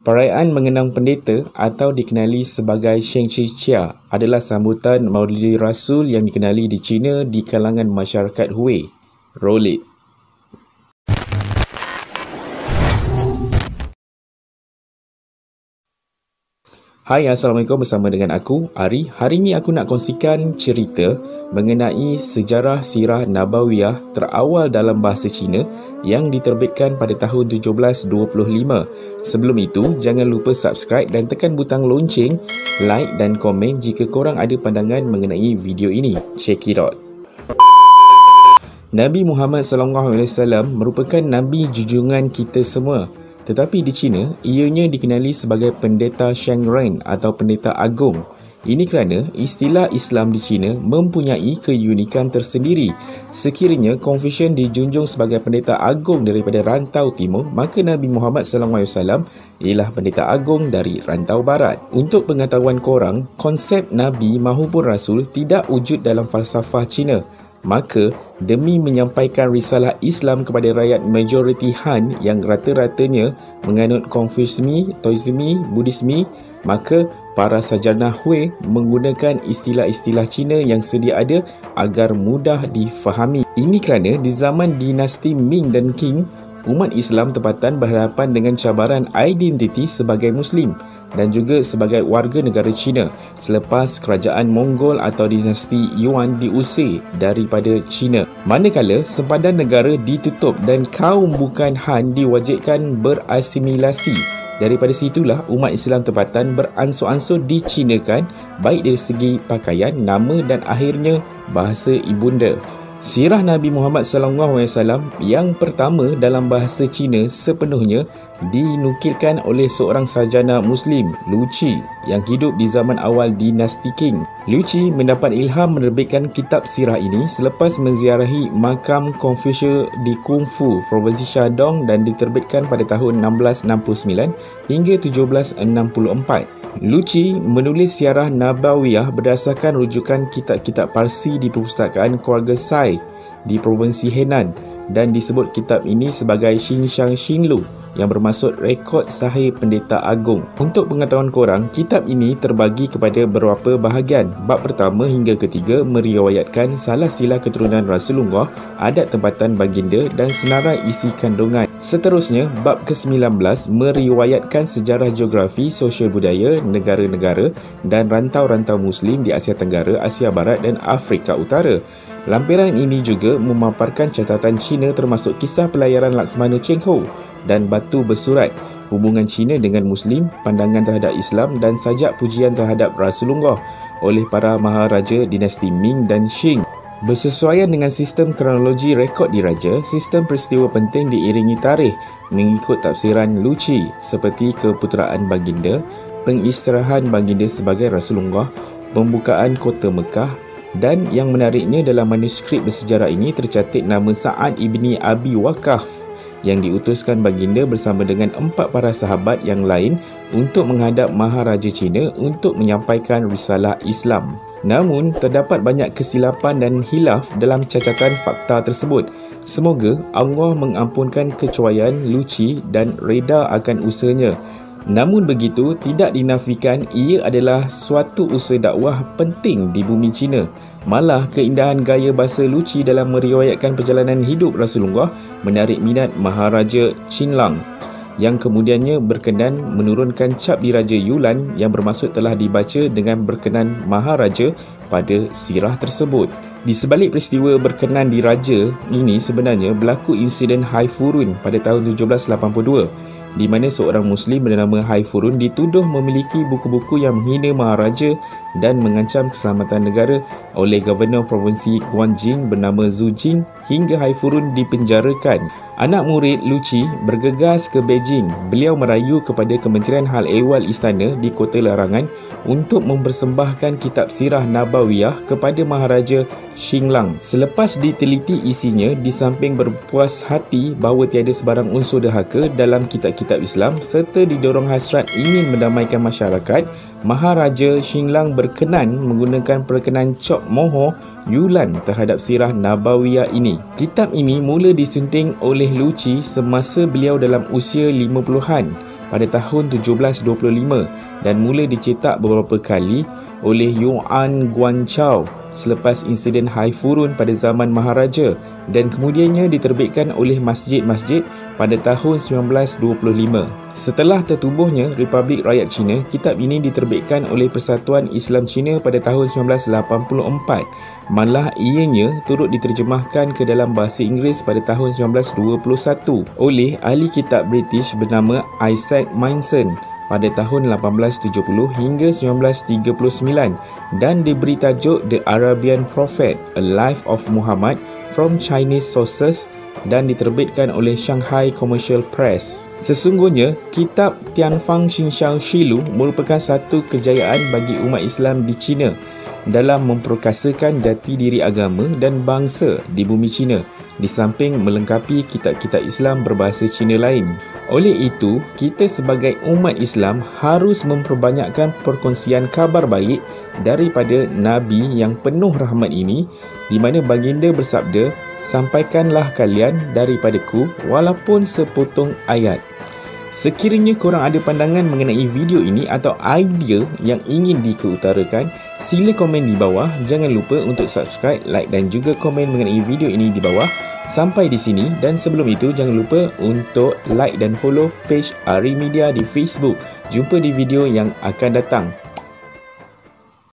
Perayaan mengenang pendeta atau dikenali sebagai Sheng Chi Chia adalah sambutan Maulidi Rasul yang dikenali di China di kalangan masyarakat Hui. Roll it. Hai, Assalamualaikum, bersama dengan aku, Ari. Hari ini aku nak kongsikan cerita mengenai sejarah sirah Nabawiyah terawal dalam bahasa Cina yang diterbitkan pada tahun 1725. Sebelum itu, jangan lupa subscribe dan tekan butang lonceng, like dan komen jika korang ada pandangan mengenai video ini. Check it out. Nabi Muhammad SAW merupakan Nabi junjungan kita semua. Tetapi di China, ianya dikenali sebagai pendeta Sheng Ren atau pendeta agung. Ini kerana istilah Islam di China mempunyai keunikan tersendiri. Sekiranya Confucius dijunjung sebagai pendeta agung daripada rantau timur, maka Nabi Muhammad SAW ialah pendeta agung dari rantau barat. Untuk pengetahuan korang, konsep Nabi mahupun Rasul tidak wujud dalam falsafah China. Maka, demi menyampaikan risalah Islam kepada rakyat majoriti Han yang rata-ratanya menganut Konfusianisme, Taoisme, Buddhisme, maka para sarjana Hui menggunakan istilah-istilah Cina yang sedia ada agar mudah difahami. Ini kerana di zaman dinasti Ming dan Qing, umat Islam tempatan berhadapan dengan cabaran identiti sebagai Muslim dan juga sebagai warga negara China selepas kerajaan Mongol atau dinasti Yuan diusir daripada China. Manakala sempadan negara ditutup dan kaum bukan Han diwajibkan berasimilasi. Daripada situlah umat Islam tempatan beransur-ansur dicinakan baik dari segi pakaian, nama dan akhirnya bahasa ibunda. Sirah Nabi Muhammad SAW yang pertama dalam bahasa Cina sepenuhnya dinukilkan oleh seorang sarjana Muslim, Lu Qi, yang hidup di zaman awal dinasti Qing. Lu Qi mendapat ilham menerbitkan kitab sirah ini selepas menziarahi makam Confucius di Kungfu, Provinsi Shandong, dan diterbitkan pada tahun 1669 hingga 1764. Lu Qi menulis sirah Nabawiyah berdasarkan rujukan kitab-kitab Parsi di perpustakaan keluarga Sai di Provinsi Henan, dan disebut kitab ini sebagai Xinshang Xinlu yang bermaksud rekod sahih pendeta agung. Untuk pengetahuan korang, kitab ini terbagi kepada beberapa bahagian. Bab pertama hingga ketiga meriwayatkan salah sila keturunan Rasulullah, adat tempatan baginda dan senarai isi kandungan. Seterusnya, bab ke-19 meriwayatkan sejarah geografi, sosial budaya, negara-negara dan rantau-rantau Muslim di Asia Tenggara, Asia Barat dan Afrika Utara. Lampiran ini juga memaparkan catatan Cina termasuk kisah pelayaran Laksmana Cheng Ho dan Batu Bersurat, hubungan Cina dengan Muslim, pandangan terhadap Islam dan sajak pujian terhadap Rasulullah oleh para maharaja dinasti Ming dan Qing. Bersesuaian dengan sistem kronologi rekod diraja, sistem peristiwa penting diiringi tarikh mengikut tafsiran Lu Qi seperti keputeraan baginda, pengistirahan baginda sebagai Rasulullah, pembukaan kota Mekah, dan yang menariknya dalam manuskrip bersejarah ini tercatat nama Sa'ad ibni Abi Waqqas yang diutuskan baginda bersama dengan 4 para sahabat yang lain untuk menghadap Maharaja Cina untuk menyampaikan risalah Islam. Namun, terdapat banyak kesilapan dan khilaf dalam cacatan fakta tersebut. Semoga Allah mengampunkan kecuaian Lu Qi dan reda akan usahanya. Namun begitu, tidak dinafikan ia adalah suatu usaha dakwah penting di bumi Cina. Malah, keindahan gaya bahasa Lu Qi dalam meriwayatkan perjalanan hidup Rasulullah menarik minat Maharaja Qinlang, yang kemudiannya berkenan menurunkan cap diraja Yulan yang bermaksud telah dibaca dengan berkenan Maharaja pada sirah tersebut. Di sebalik peristiwa berkenan diraja ini sebenarnya berlaku insiden Haifurun pada tahun 1782, di mana seorang Muslim bernama Haifurun dituduh memiliki buku-buku yang menghina Maharaja dan mengancam keselamatan negara oleh Governor Provinsi Guanjing bernama Zhu Jing hingga Haifurun dipenjarakan. Anak murid Lu Qi bergegas ke Beijing. Beliau merayu kepada Kementerian Hal Ehwal Istana di Kota Larangan untuk mempersembahkan kitab sirah Nabawiyah kepada Maharaja Xinlang. Selepas diteliti isinya, di samping berpuas hati bahawa tiada sebarang unsur dahaka dalam kitab-kitab Islam serta didorong hasrat ingin mendamaikan masyarakat, Maharaja Xinlang berkenan menggunakan perkenan Cok Moho Yulan terhadap sirah Nabawiyah ini. Kitab ini mula disunting oleh Lu Qi semasa beliau dalam usia 50-an pada tahun 1725 dan mula dicetak beberapa kali oleh Yuan Guangzhou selepas insiden Haifurun pada zaman Maharaja dan kemudiannya diterbitkan oleh masjid-masjid pada tahun 1925. Setelah tertubuhnya Republik Rakyat Cina, kitab ini diterbitkan oleh Persatuan Islam Cina pada tahun 1984. Malah ianya turut diterjemahkan ke dalam bahasa Inggeris pada tahun 1921 oleh ahli kitab British bernama Isaac Manson pada tahun 1870 hingga 1939 dan diberi tajuk The Arabian Prophet, A Life of Muhammad from Chinese Sources dan diterbitkan oleh Shanghai Commercial Press. Sesungguhnya, kitab Tianfang Xinxiang Shilu merupakan satu kejayaan bagi umat Islam di China dalam memperkasakan jati diri agama dan bangsa di bumi China, di samping melengkapi kitab-kitab Islam berbahasa Cina lain. Oleh itu, kita sebagai umat Islam harus memperbanyakkan perkongsian kabar baik daripada Nabi yang penuh rahmat ini, di mana baginda bersabda, "Sampaikanlah kalian daripadaku walaupun sepotong ayat." Sekiranya korang ada pandangan mengenai video ini atau idea yang ingin dikeutarakan, sila komen di bawah. Jangan lupa untuk subscribe, like dan juga komen mengenai video ini di bawah. Sampai di sini, dan sebelum itu jangan lupa untuk like dan follow page Ari Media di Facebook. Jumpa di video yang akan datang.